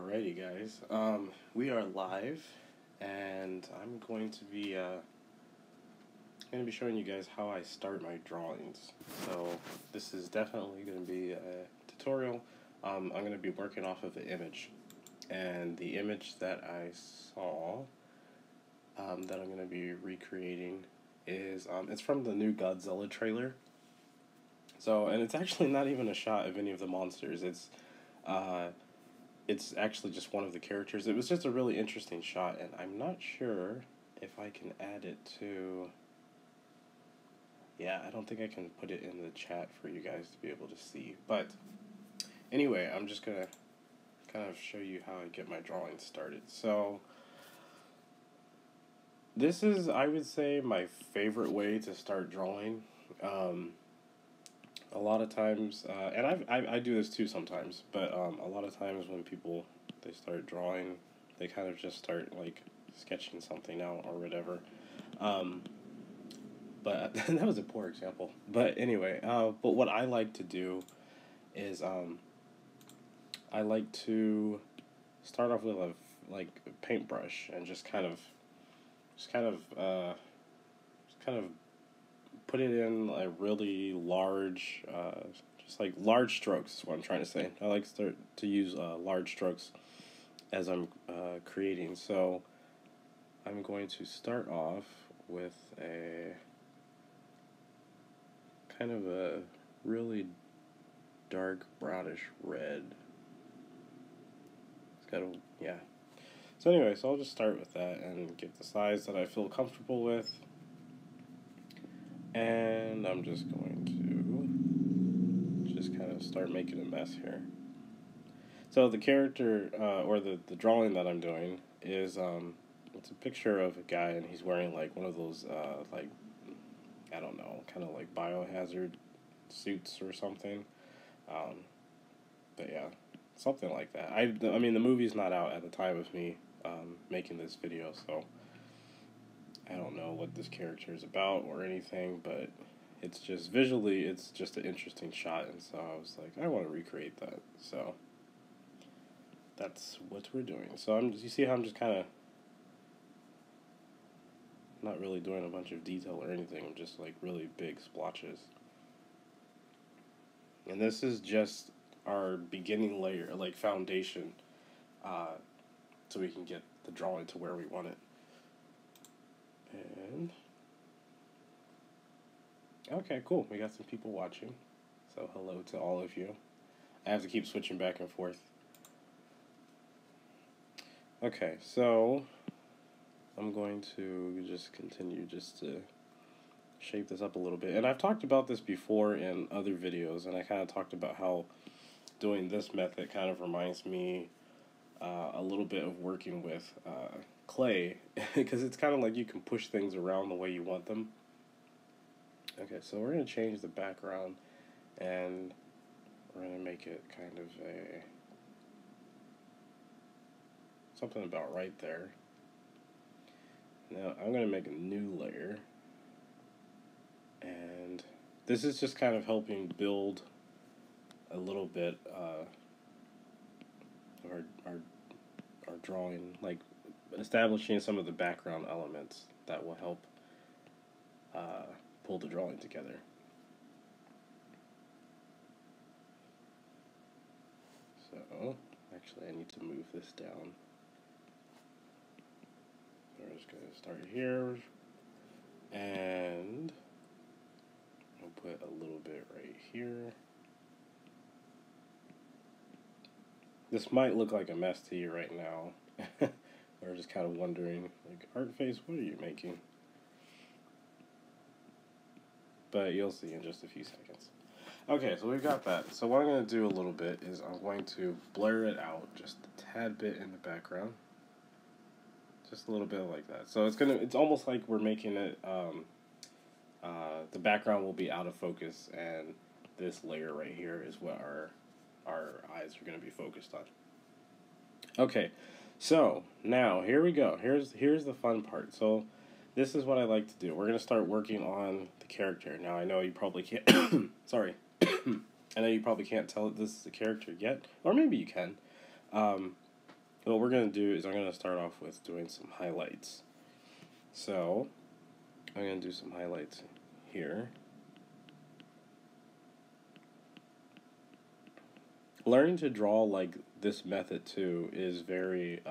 Alrighty, guys. We are live, and I'm going to be showing you guys how I start my drawings. So this is definitely going to be a tutorial. I'm going to be working off of the image, and the image that I saw that I'm going to be recreating is it's from the new Godzilla trailer. So, and it's actually not even a shot of any of the monsters. It's actually just one of the characters. It was just a really interesting shot, and I'm not sure if I can add it to... Yeah, I don't think I can put it in the chat for you guys to be able to see. But anyway, I'm just going to kind of show you how I get my drawing started. So this is, I would say, my favorite way to start drawing. A lot of times, and I do this too sometimes, but a lot of times when people, they start drawing, they kind of just start, like, sketching something out or whatever. But that was a poor example. But anyway, but what I like to do is I like to start off with a paintbrush and just kind of put it in a really large, just like large strokes is what I'm trying to say. I like to use large strokes as I'm creating. So I'm going to start off with a kind of a really dark brownish red. It's got a, yeah. So anyway, so I'll just start with that and get the size that I feel comfortable with. And I'm just going to just kind of start making a mess here. So the character, or the drawing that I'm doing is, it's a picture of a guy, and he's wearing, like, one of those, like, I don't know, kind of like biohazard suits or something. But yeah, something like that. I mean, the movie's not out at the time of me making this video, so I don't know what this character is about or anything, but it's just visually, it's just an interesting shot, and so I was like, I want to recreate that. So that's what we're doing. So you see how I'm just kind of not really doing a bunch of detail or anything. I'm just like really big splotches. And this is just our beginning layer, like foundation, so we can get the drawing to where we want it. And okay, cool. We got some people watching. So hello to all of you. I have to keep switching back and forth. Okay, so I'm going to just continue just to shape this up a little bit. And I've talked about this before in other videos, and I kind of talked about how doing this method kind of reminds me a little bit of working with clay, because it's kind of like you can push things around the way you want them. Okay, so we're going to change the background, and we're going to make it kind of a something about right there. Now I'm going to make a new layer, and this is just kind of helping build a little bit of our drawing, like establishing some of the background elements that will help pull the drawing together. So actually I need to move this down. We're just going to start here, and I'll put a little bit right here. This might look like a mess to you right now. Or just kind of wondering, like, Artface, what are you making? But you'll see in just a few seconds. Okay, so we've got that. So what I'm going to do a little bit is I'm going to blur it out just a tad bit in the background. Just a little bit like that. So it's almost like we're making it, the background will be out of focus, and this layer right here is what our eyes are going to be focused on. Okay, so now here we go. Here's the fun part. So this is what I like to do. We're going to start working on the character. Now I know you probably can't, sorry, I know you probably can't tell that this is the character yet, or maybe you can. what we're going to do is I'm going to start off with doing some highlights. So I'm going to do some highlights here. Learning to draw like this method too is very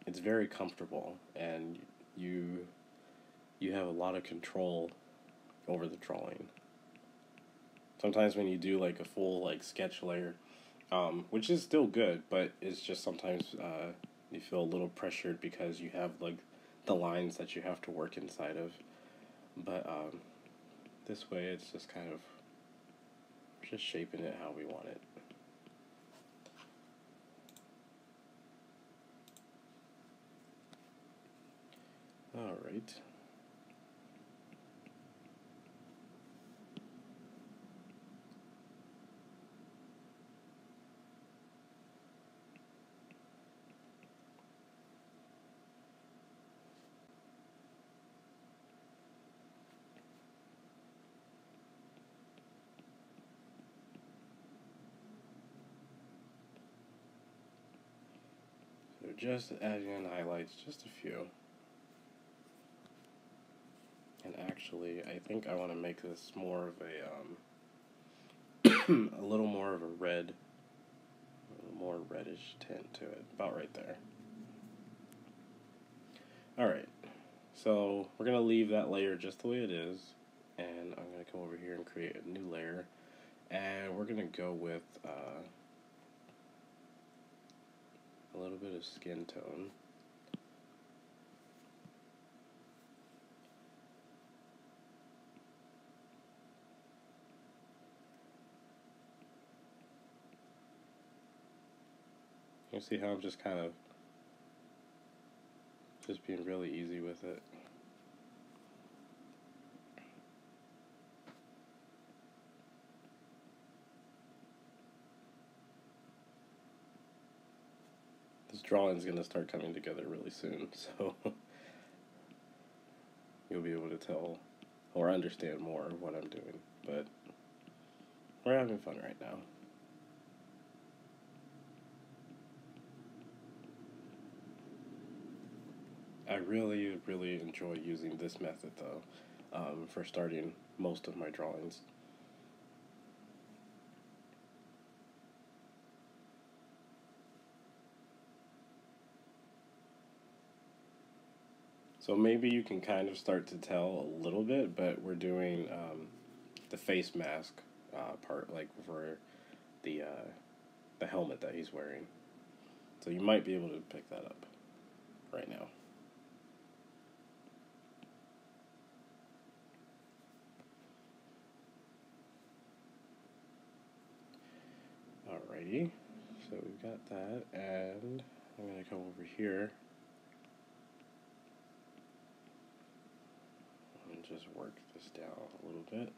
it's very comfortable, and you have a lot of control over the drawing. Sometimes when you do like a full like sketch layer, which is still good, but it's just sometimes you feel a little pressured because you have like the lines that you have to work inside of. But this way it's just kind of just shaping it how we want it. All right. So just adding in highlights, just a few. And actually, I think I want to make this more of a a little more of a red, a more reddish tint to it, about right there. All right, so we're gonna leave that layer just the way it is, and I'm gonna come over here and create a new layer, and we're gonna go with a little bit of skin tone. You see how I'm just kind of just being really easy with it. This drawing is going to start coming together really soon, so you'll be able to tell or understand more of what I'm doing. But we're having fun right now. I really, really enjoy using this method, though, for starting most of my drawings. So maybe you can kind of start to tell a little bit, but we're doing the face mask part, like for the helmet that he's wearing. So you might be able to pick that up right now. Alrighty, so we've got that, and I'm going to come over here and just work this down a little bit.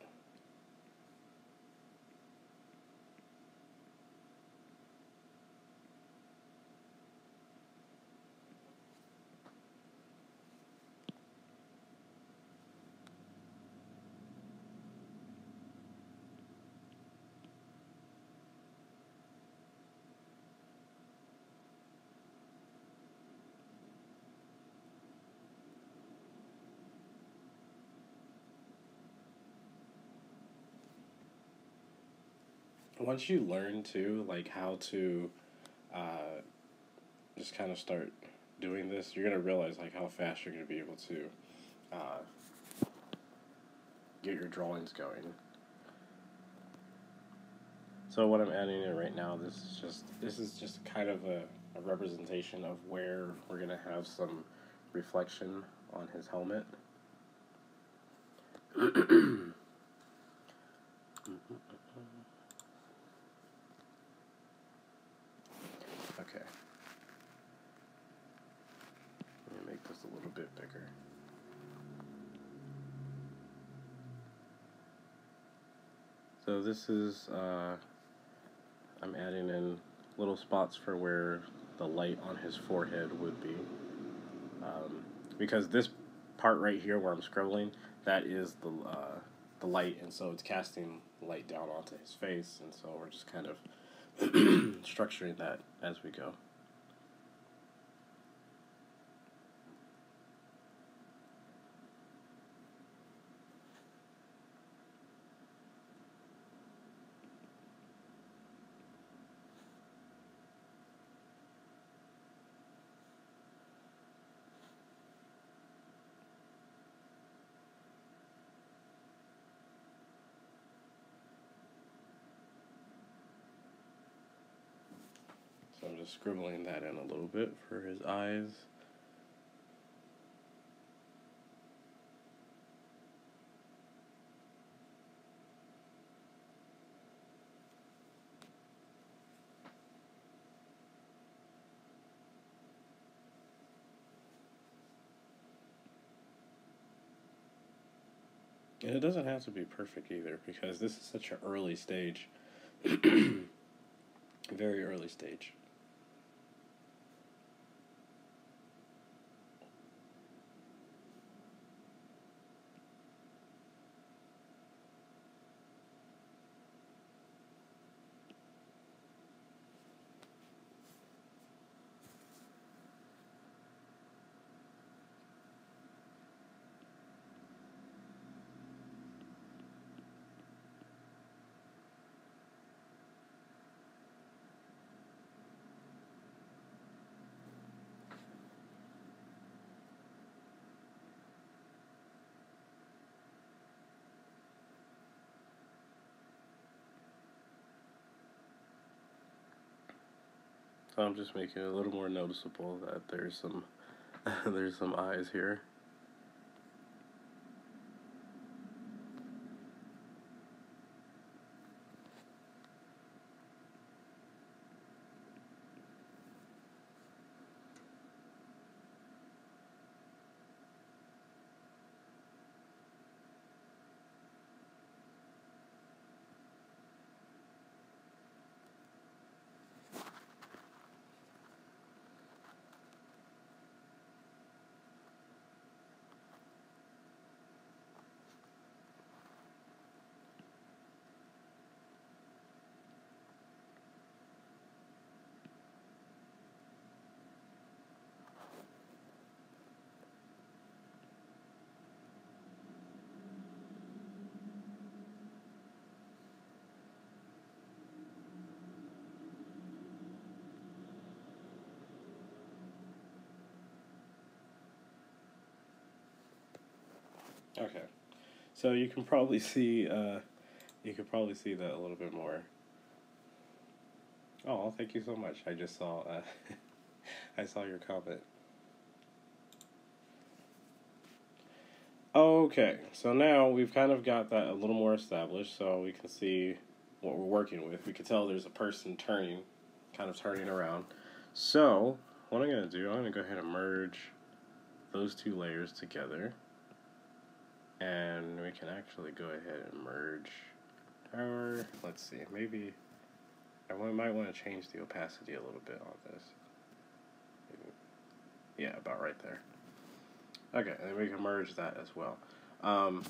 Once you learn to like how to just kind of start doing this, you're gonna realize like how fast you're gonna be able to get your drawings going. So what I'm adding in right now, this is just kind of a representation of where we're gonna have some reflection on his helmet. Okay. Let me make this a little bit bigger. So this is, I'm adding in little spots for where the light on his forehead would be. Because this part right here where I'm scribbling, that is the light, and so it's casting light down onto his face, and so we're just kind of structuring that as we go. just scribbling that in a little bit for his eyes. And it doesn't have to be perfect either, because this is such an early stage. Very early stage. So I'm just making it a little more noticeable that there's some there's some eyes here. Okay, so you can probably see that a little bit more. Oh, well, thank you so much. I just saw I saw your comment. Okay, so now we've kind of got that a little more established, so we can see what we're working with. We can tell there's a person kind of turning around. So what I'm going to do, I'm going to go ahead and merge those two layers together. And we can actually go ahead and merge our, let's see, maybe I might want to change the opacity a little bit on this. Yeah, about right there. Okay, and we can merge that as well. So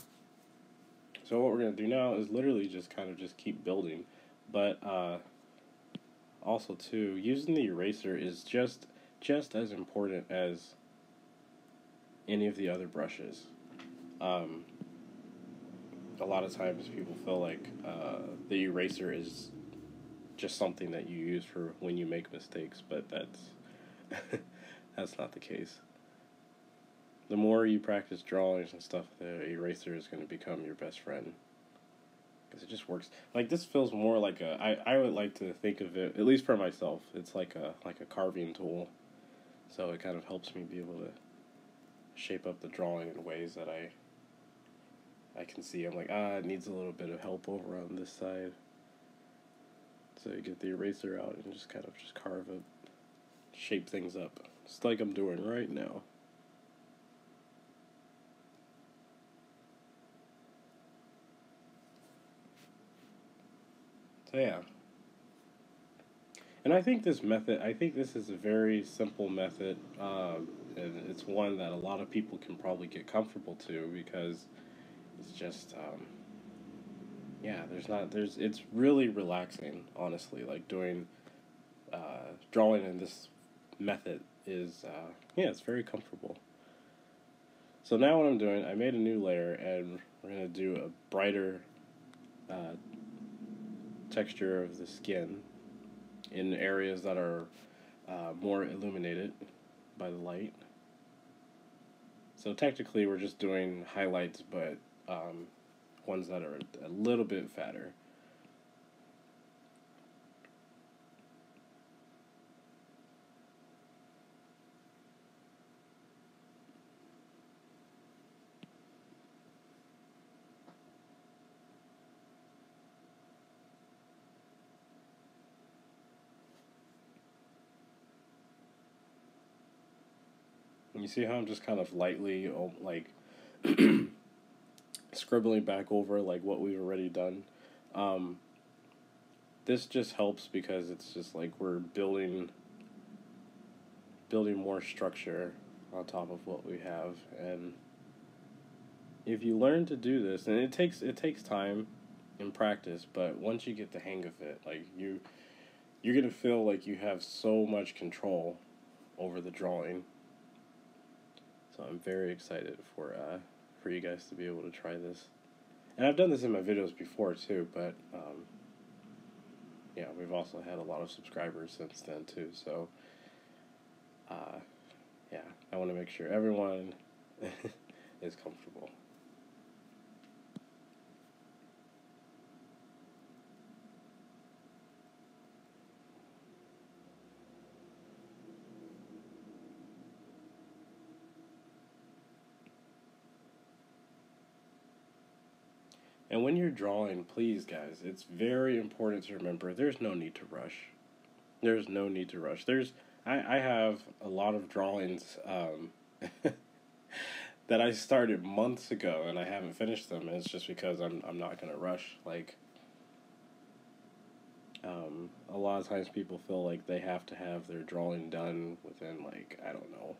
what we're going to do now is literally just kind of just keep building. But also, too, using the eraser is just as important as any of the other brushes. A lot of times people feel like the eraser is just something that you use for when you make mistakes, but that's not the case. The more you practice drawings and stuff, the eraser is going to become your best friend. Because it just works. Like, this feels more like I would like to think of it, at least for myself, it's like a carving tool. So it kind of helps me be able to shape up the drawing in ways that I can see. I'm like, it needs a little bit of help over on this side. So you get the eraser out and just kind of just carve it, shape things up. Just like I'm doing right now. So yeah. And I think this is a very simple method, and it's one that a lot of people can probably get comfortable to, because it's just, it's really relaxing, honestly. Like, drawing in this method is, it's very comfortable. So now what I'm doing, I made a new layer, and we're going to do a brighter texture of the skin in areas that are more illuminated by the light. So technically we're just doing highlights, but ones that are a little bit fatter. You see how I'm just kind of lightly, like, scribbling back over, like, what we've already done. Um, this just helps because it's just like we're building more structure on top of what we have. And if you learn to do this, and it takes time and practice, but once you get the hang of it, like, you're gonna feel like you have so much control over the drawing. So I'm very excited for you guys to be able to try this. And I've done this in my videos before too, but yeah, we've also had a lot of subscribers since then too. So yeah, I want to make sure everyone is comfortable. And when you're drawing, please, guys, it's very important to remember there's no need to rush. There's no need to rush. I have a lot of drawings that I started months ago and I haven't finished them. And it's just because I'm not gonna rush. Like, a lot of times people feel like they have to have their drawing done within, like, I don't know,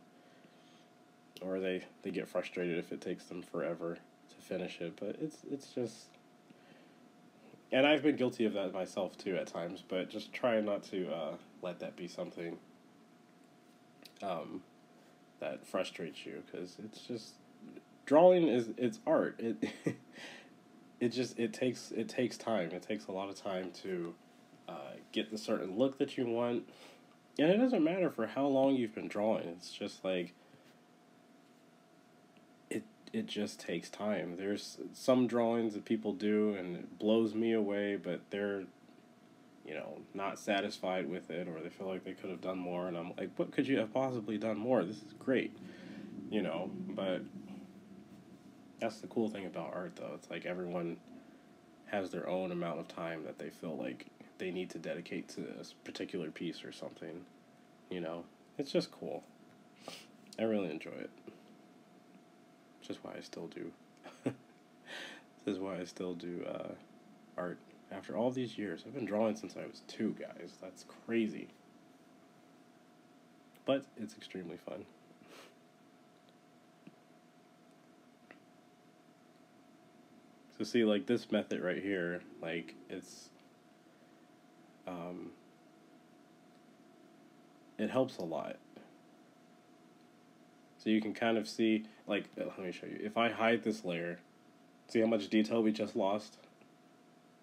or they get frustrated if it takes them forever to finish it. But it's just, and I've been guilty of that myself too at times. But just try not to let that be something that frustrates you, because it's just, drawing is, it's art. It takes time. It takes a lot of time to get the certain look that you want, and it doesn't matter for how long you've been drawing. It's just like it just takes time. There's some drawings that people do and it blows me away, but they're, not satisfied with it, or they feel like they could have done more, and I'm like, what could you have possibly done more? This is great, but that's the cool thing about art, though. It's like everyone has their own amount of time that they feel like they need to dedicate to this particular piece or something. It's just cool. I really enjoy it. Which is why I still do. This is why I still do art after all these years. I've been drawing since I was 2, guys. That's crazy. But it's extremely fun. So see, like, this method right here, like, it helps a lot. So you can kind of see, like, let me show you. If I hide this layer, see how much detail we just lost?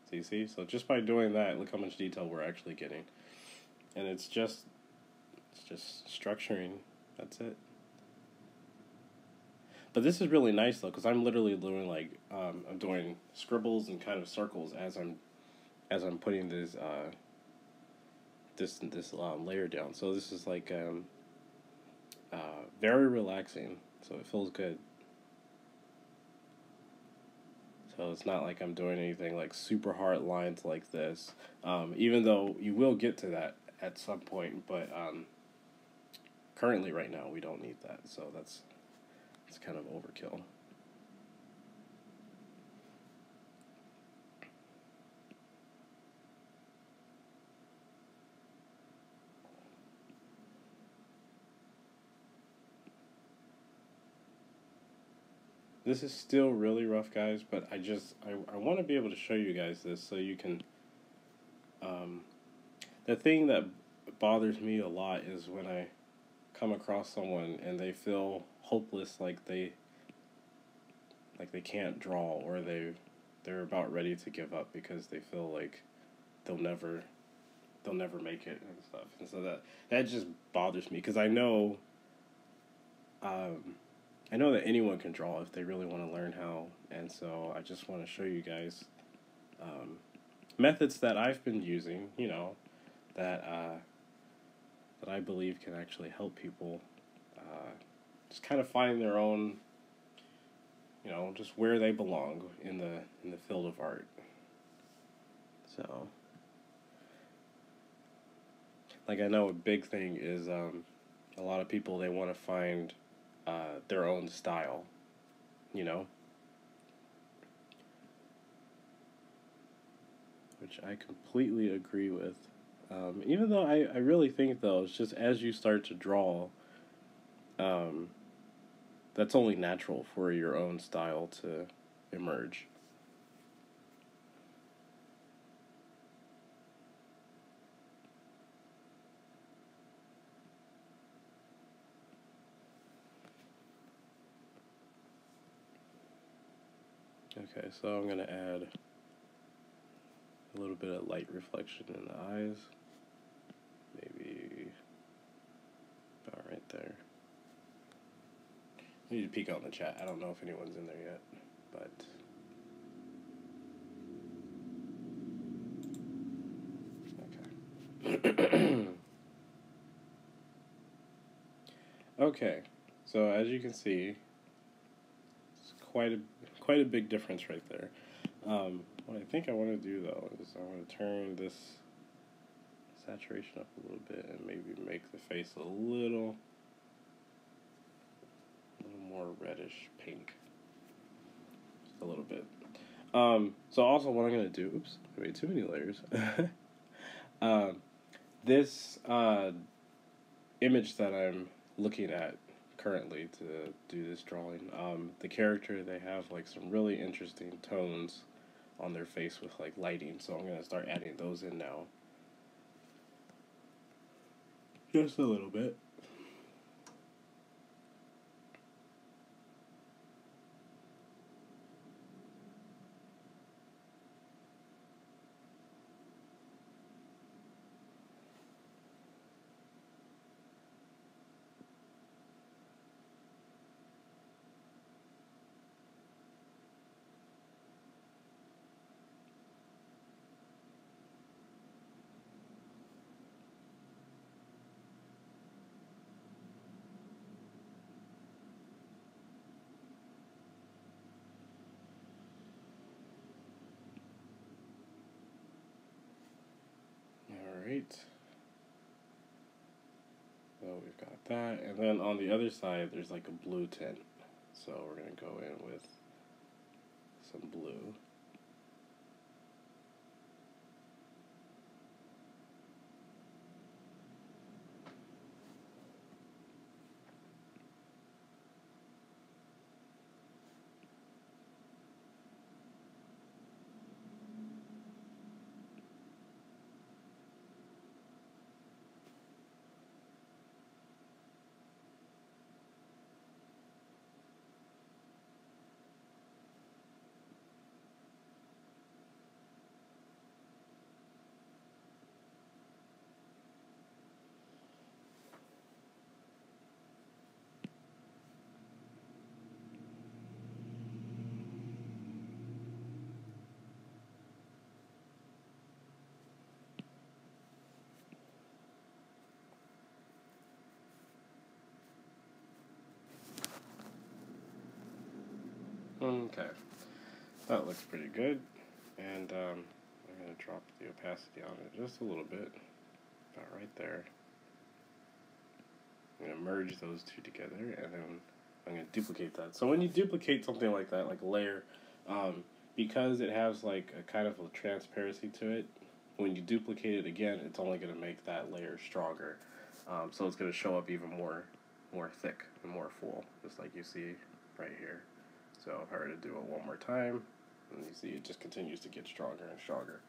See? So just by doing that, look how much detail we're actually getting. And it's just structuring. That's it. But this is really nice, though, because I'm literally doing, like, I'm doing scribbles and kind of circles as I'm putting this layer down. So this is like very relaxing. So it feels good. So it's not like I'm doing anything like super hard lines like this. Even though you will get to that at some point, but currently right now we don't need that. So it's kind of overkill. This is still really rough, guys, but I want to be able to show you guys this so you can, the thing that bothers me a lot is when I come across someone and they feel hopeless, like they can't draw, or they're about ready to give up because they feel like they'll never make it and stuff. And so that just bothers me, because I know that anyone can draw if they really want to learn how, and so I just want to show you guys methods that I've been using, that I believe can actually help people just kind of find their own, just where they belong in the field of art. So, like, I know a big thing is a lot of people, they want to find their own style, you know? Which I completely agree with. Even though I really think, though, it's just as you start to draw, um, that's only natural for your own style to emerge. Okay, so I'm going to add a little bit of light reflection in the eyes. Maybe about right there. I need to peek out in the chat. I don't know if anyone's in there yet, but... Okay. Okay, so as you can see, it's quite a big difference right there. What I think I want to do, though, is I want to turn this saturation up a little bit and maybe make the face a little more reddish pink. Just a little bit. So also what I'm going to do, oops, I made too many layers. This image that I'm looking at currently to do this drawing, the character, they have like some really interesting tones on their face with like lighting, so I'm going to start adding those in now. Just a little bit. Alright. So we've got that. And then on the other side, there's like a blue tint. So we're going to go in with some blue. Okay, that looks pretty good, and I'm going to drop the opacity on it just a little bit, about right there. I'm going to merge those two together, and then I'm going to duplicate that. So when you duplicate something like that, like a layer, because it has like a kind of a transparency to it, when you duplicate it again, it's only going to make that layer stronger. So it's going to show up even more thick and more full, just like you see right here. So if I were to do it one more time, and you see it just continues to get stronger and stronger.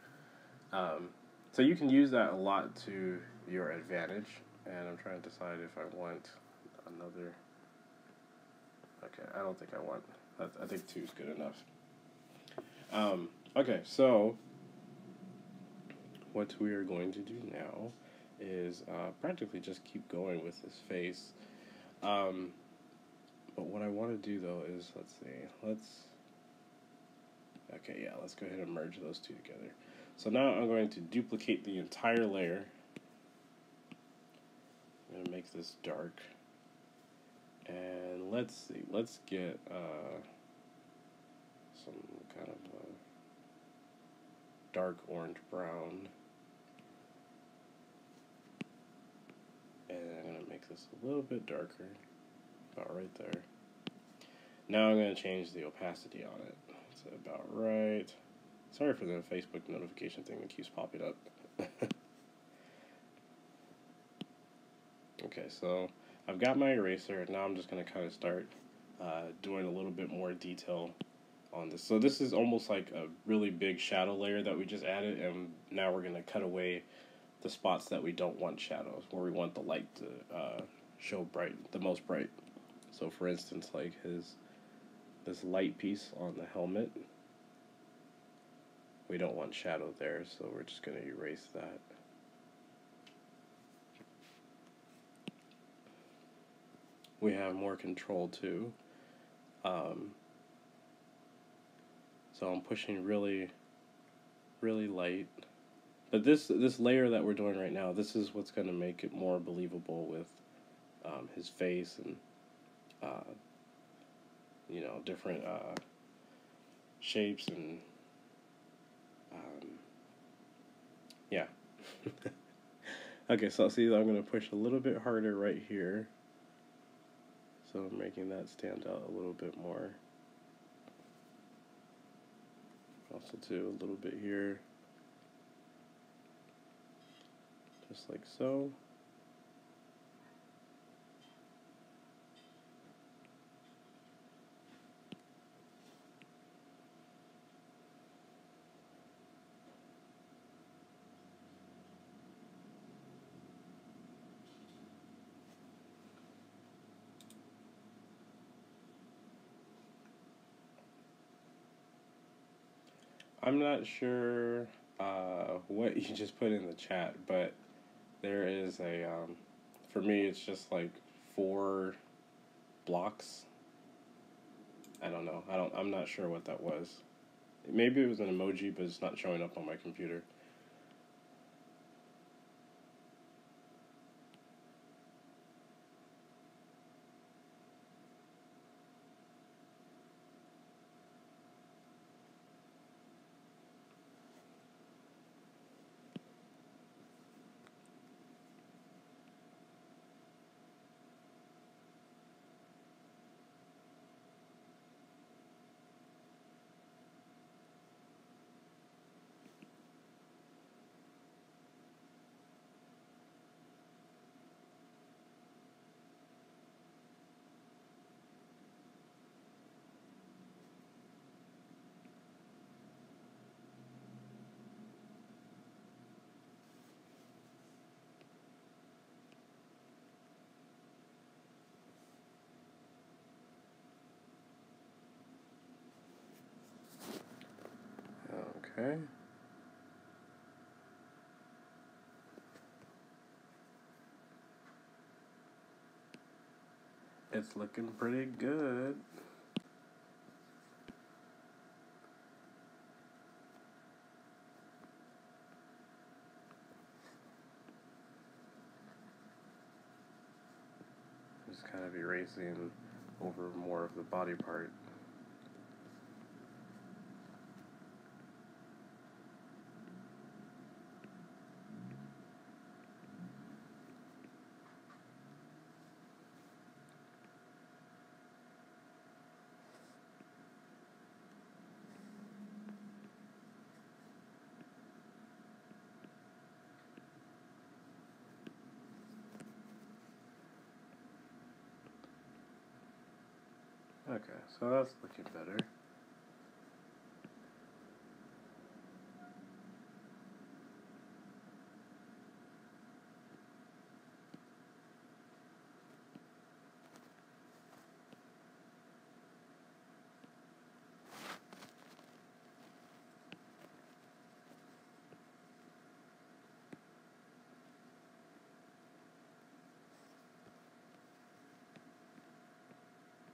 So you can use that a lot to your advantage, and I'm trying to decide if I want another. Okay, I don't think I want. I think 2 is good enough. Okay, so what we are going to do now is practically just keep going with this face. But what I want to do, though, is, okay, yeah, let's go ahead and merge those two together. So now I'm going to duplicate the entire layer. I'm going to make this dark. And let's see, let's get some kind of dark orange brown. And I'm going to make this a little bit darker. about right there. Now I'm going to change the opacity on it. It's about right. Sorry for the Facebook notification thing that keeps popping up. Okay, so I've got my eraser, and now I'm just going to kind of start doing a little bit more detail on this. So this is almost like a really big shadow layer that we just added, and now we're going to cut away the spots that we don't want shadows, where we want the light to show bright, the most bright. So for instance, like this light piece on the helmet, we don't want shadow there, so we're just going to erase that. We have more control too. So I'm pushing really, really light. But this layer that we're doing right now, this is what's going to make it more believable with his face and, you know, different shapes and, yeah. Okay, so see, I'm going to push a little bit harder right here. So I'm making that stand out a little bit more. Also do a little bit here. Just like so. I'm not sure what you just put in the chat, but there is a, for me, it's just like 4 blocks. I don't know. I'm not sure what that was. Maybe it was an emoji, but it's not showing up on my computer. Okay. It's looking pretty good. Just kind of erasing over more of the body part. Okay, so that's looking better.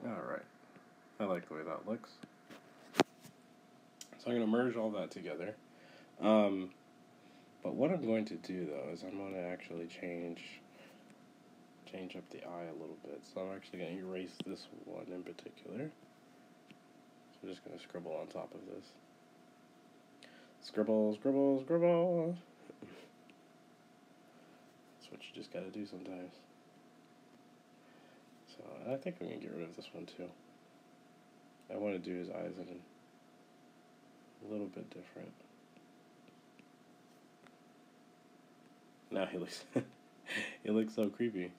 Alright, I like the way that looks. So I'm going to merge all that together. But what I'm going to do, though, is I'm going to actually change up the eye a little bit. So I'm actually going to erase this one in particular. So I'm just going to scribble on top of this. Scribble, scribble, scribble. That's what you just got to do sometimes. So I think I'm going to get rid of this one too. I want to do his eyes in a little bit different. Now he looks he looks so creepy.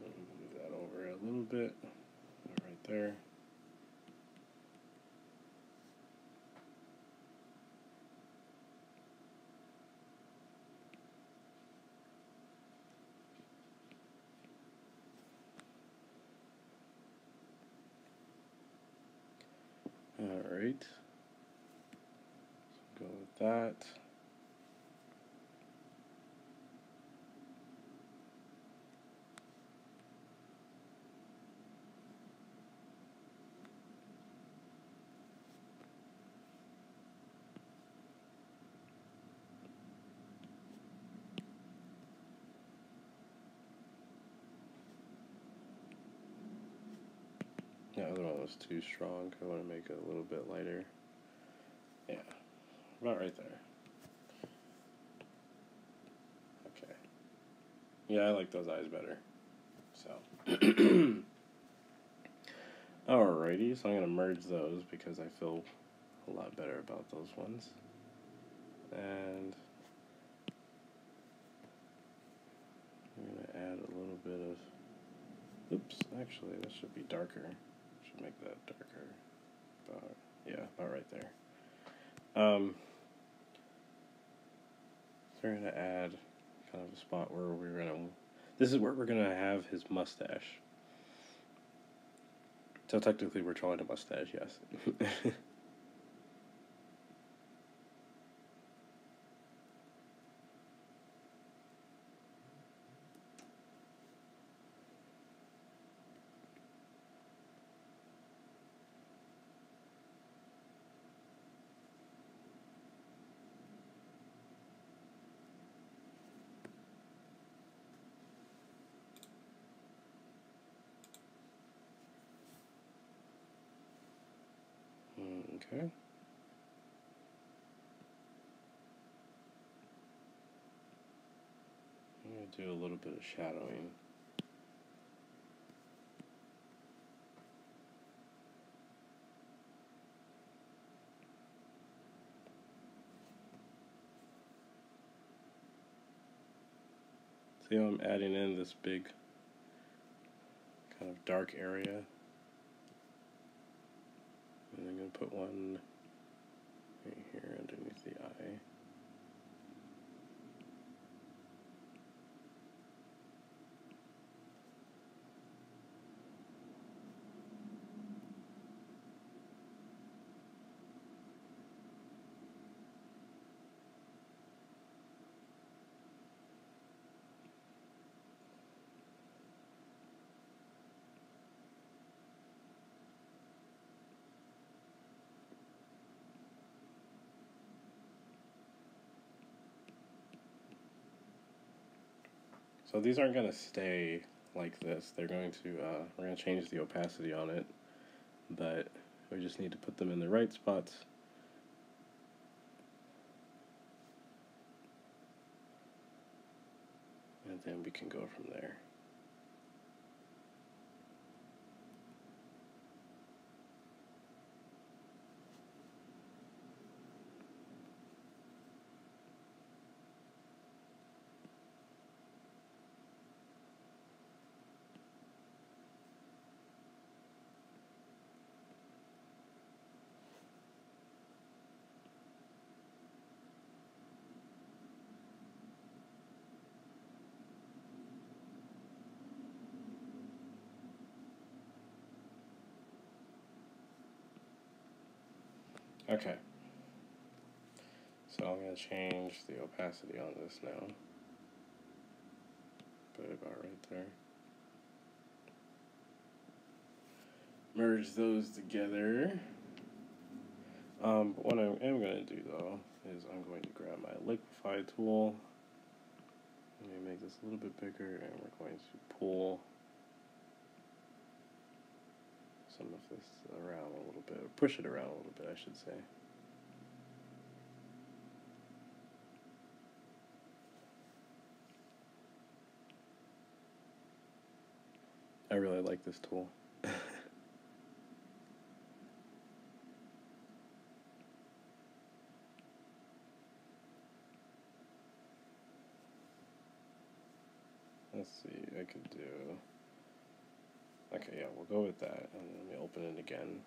Move that over a little bit. Right there. Alright. So go with that. The other one was too strong. I want to make it a little bit lighter. Yeah, about right there. Okay. Yeah, I like those eyes better. So. Alrighty, so I'm going to merge those because I feel a lot better about those ones. And I'm going to add a little bit of, oops, actually that should be darker. Should make that darker. About, yeah, about right there. So we're going to add kind of a spot where we're going to, this is where we're going to have his mustache. So technically we're drawing a mustache, yes. Okay. I'm going to do a little bit of shadowing. See how I'm adding in this big kind of dark area? And I'm going to put one right here underneath the eye. So these aren't going to stay like this. They're going to, we're going to change the opacity on it, but we just need to put them in the right spots. And then we can go from there. Okay. So I'm going to change the opacity on this now. Put it about right there. Merge those together. What I am going to do though is I'm going to grab my liquefy tool. Let me make this a little bit bigger, and we're going to pull some of this around a little bit, or push it around a little bit, I should say. I really like this tool. Let's see, I could do... Okay, yeah, we'll go with that, and let me open it again.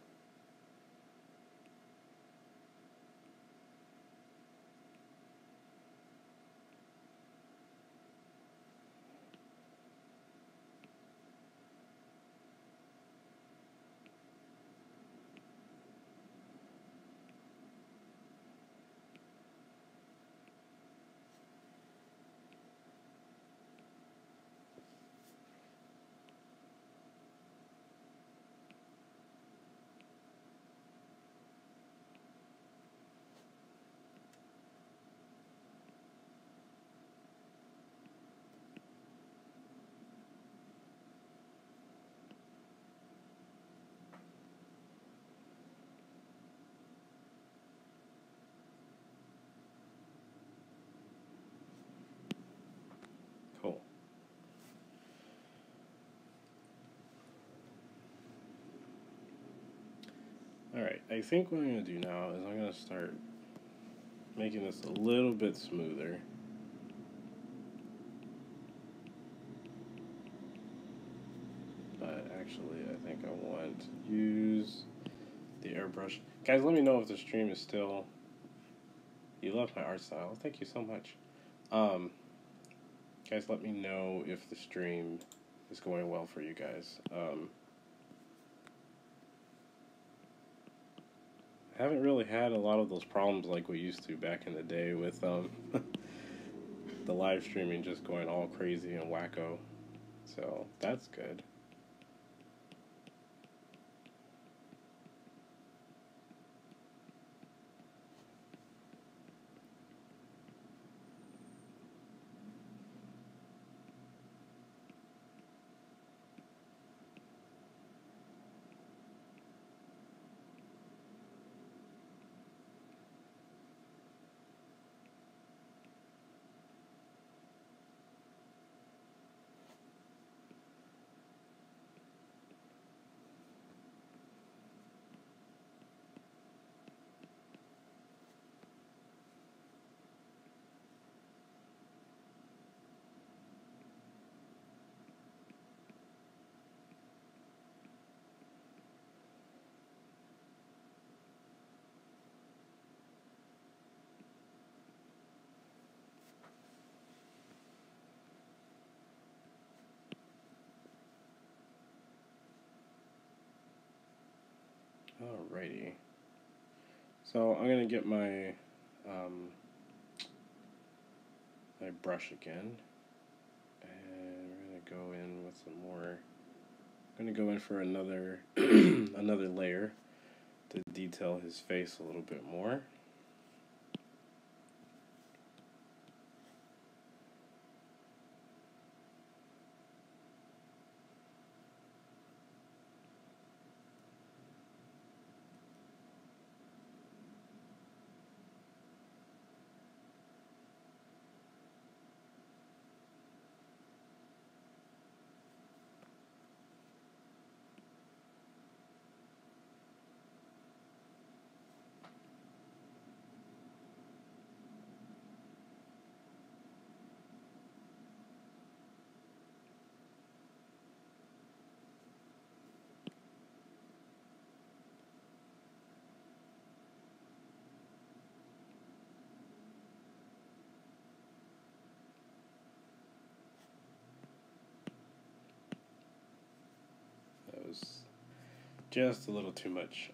Cool. Alright, I think what I'm going to do now is I'm going to start making this a little bit smoother. But actually, I think I want to use the airbrush. Guys, let me know if the stream is still... You love my art style. Thank you so much. Guys, let me know if the stream is going well for you guys. I haven't really had a lot of those problems like we used to back in the day with the live streaming just going all crazy and wacko. So that's good. Alrighty. So I'm gonna get my my brush again, and we're gonna go in with some more. I'm gonna go in for another another layer to detail his face a little bit more. That was just a little too much.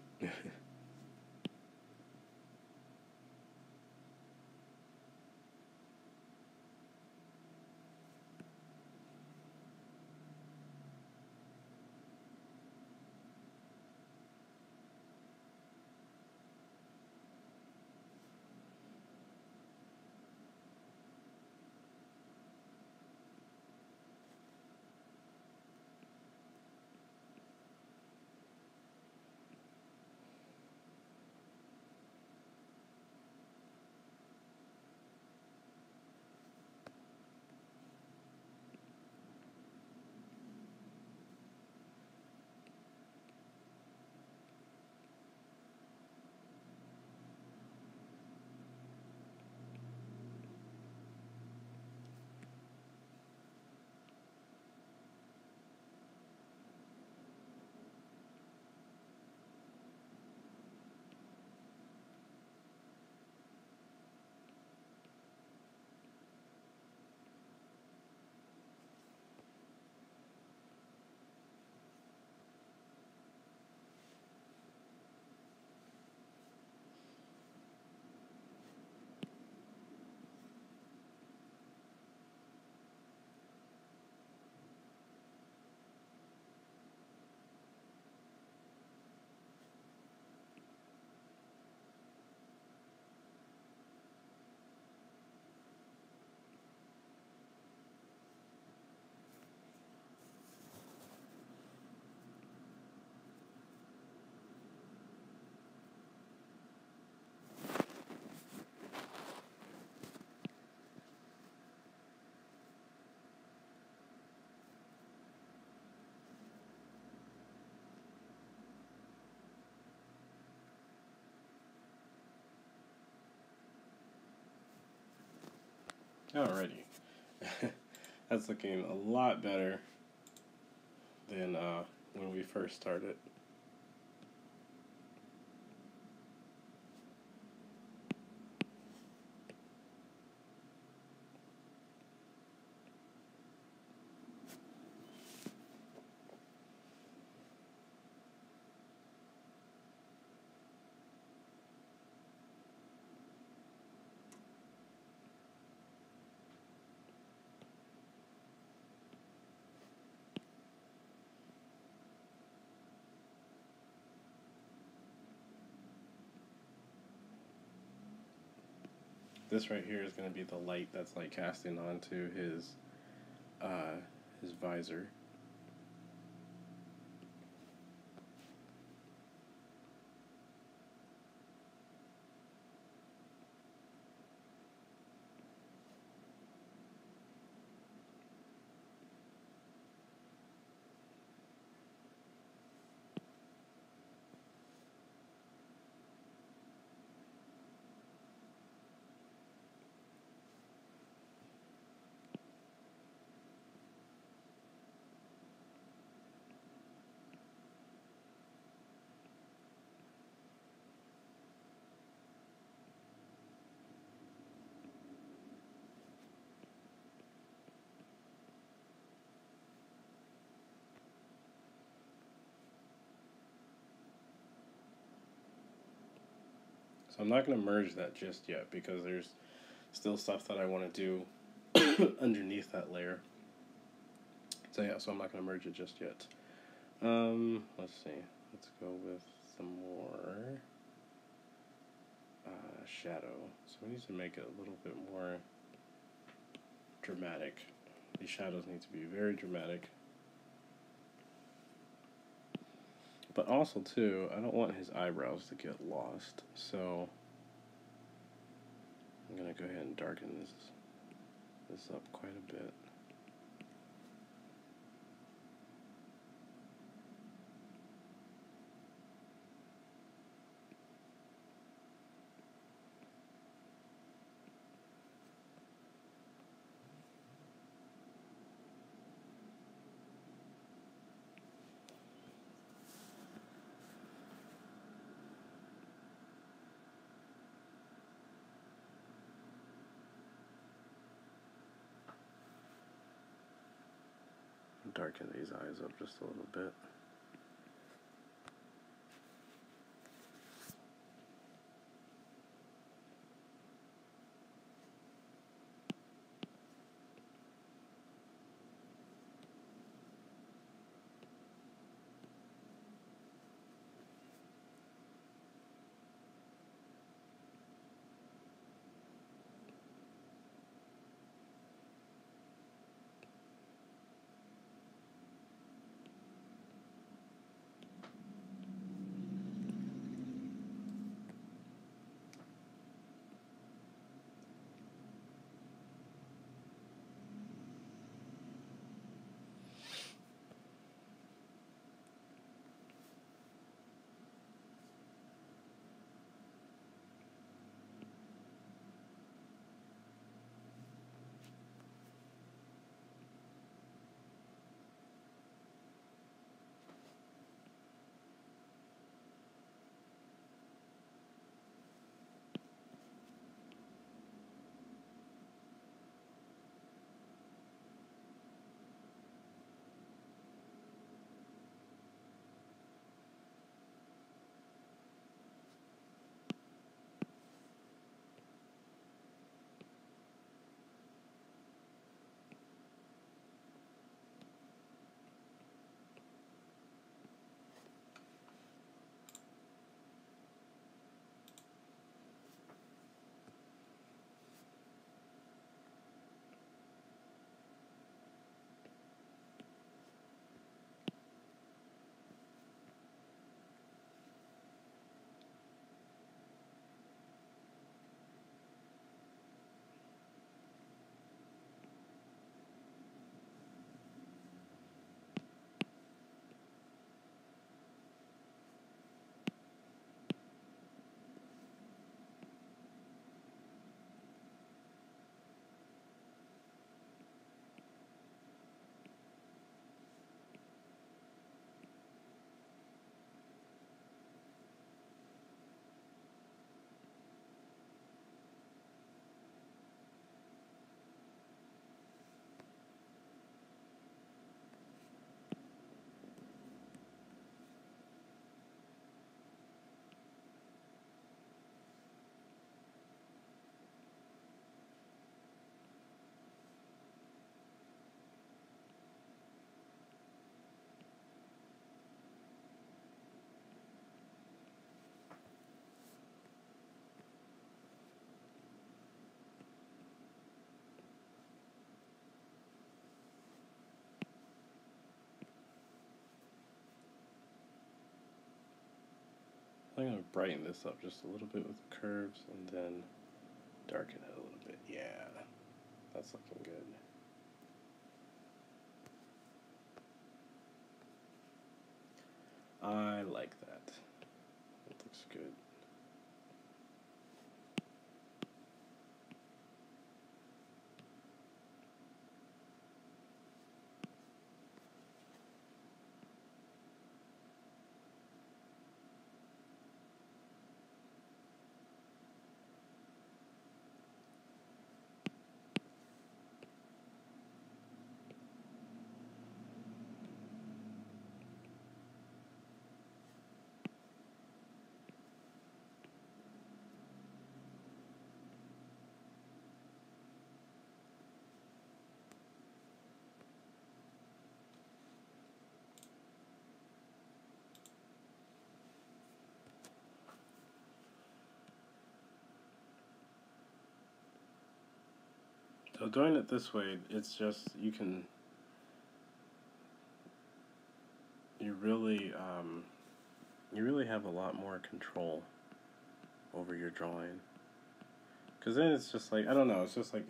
Alrighty. That's looking a lot better than when we first started. This right here is going to be the light that's like casting onto uh, his visor. So I'm not going to merge that just yet because there's still stuff that I want to do underneath that layer. So yeah, so I'm not going to merge it just yet. Let's see. Let's go with some more shadow. So we need to make it a little bit more dramatic. These shadows need to be very dramatic. But also, too, I don't want his eyebrows to get lost. So I'm going to go ahead and darken this up quite a bit. Darken these eyes up just a little bit. definitely going to brighten this up just a little bit with the curves and then darken it a little bit. Yeah, that's looking good. I like that. It looks good. So doing it this way, it's just, you really have a lot more control over your drawing. Because then it's just like, I don't know, it's just like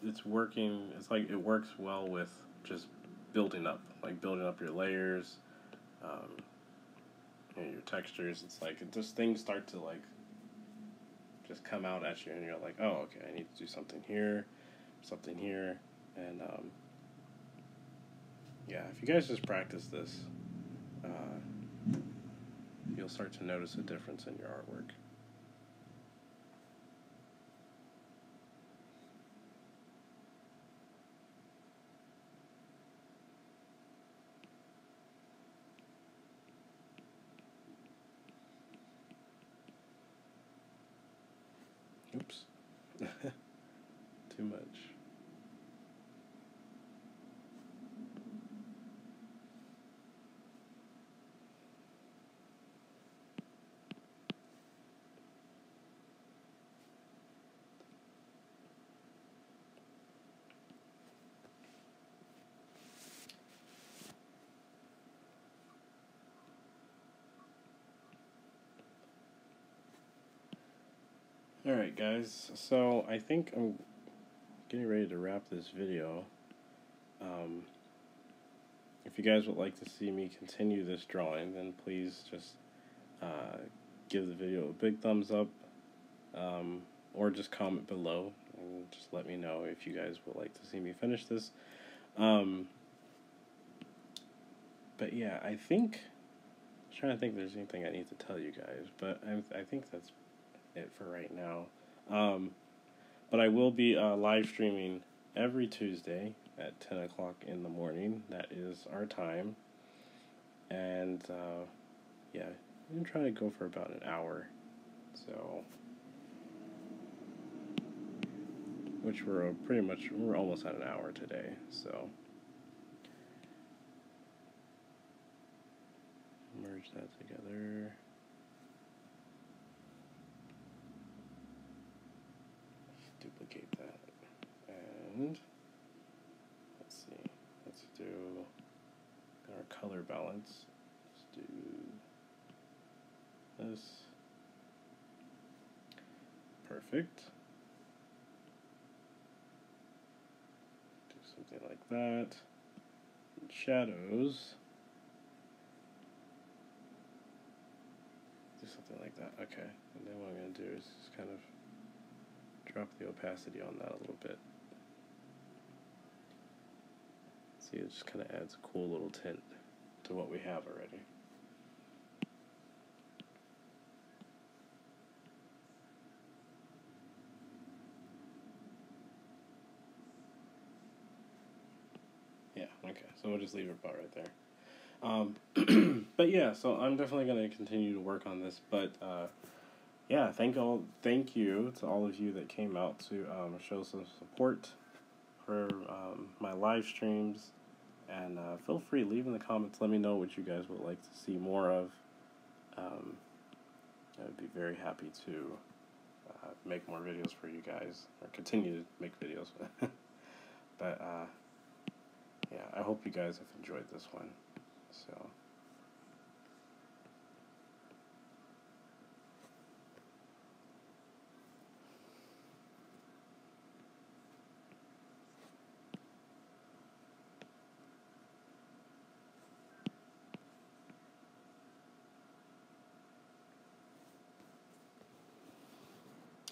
it's working, it's like it works well with just building up your layers, your textures. It's like, things start to like just come out at you, and you're like, oh, okay, I need to do something here, and yeah, if you guys just practice this, you'll start to notice a difference in your artwork. Oops. Too much. Alright guys, so I think I'm getting ready to wrap this video. If you guys would like to see me continue this drawing, then please just give the video a big thumbs up, or just comment below and just let me know if you guys would like to see me finish this. But yeah, I think, I'm trying to think if there's anything I need to tell you guys, but I think that's it for right now. But I will be live streaming every Tuesday at 10 o'clock in the morning. That is our time. And yeah, I'm trying to go for about an hour. So, which we're almost at an hour today. So, merge that together. Duplicate that. And let's see. Let's do our color balance. Let's do this. Perfect. Do something like that. And shadows. Do something like that. Okay. And then what I'm going to do is just kind of drop the opacity on that a little bit. See, it just kind of adds a cool little tint to what we have already. Yeah, okay, so we'll just leave it about right there. But yeah, so I'm definitely going to continue to work on this, but yeah, thank you to all of you that came out to show some support for my live streams, and feel free, leave in the comments, let me know what you guys would like to see more of. I would be very happy to make more videos for you guys, or continue to make videos. But yeah, I hope you guys have enjoyed this one. So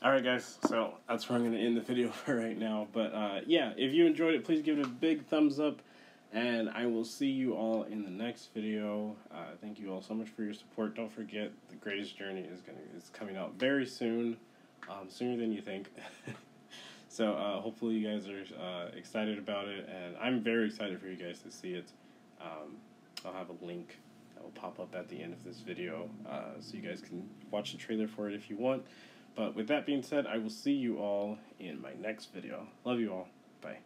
Alright guys, so that's where I'm going to end the video for right now. But yeah, if you enjoyed it, please give it a big thumbs up. And I will see you all in the next video. Thank you all so much for your support. Don't forget, The Greatest Journey is coming out very soon. Sooner than you think. So hopefully you guys are excited about it. And I'm very excited for you guys to see it. I'll have a link that will pop up at the end of this video. So you guys can watch the trailer for it if you want. But with that being said, I will see you all in my next video. Love you all. Bye.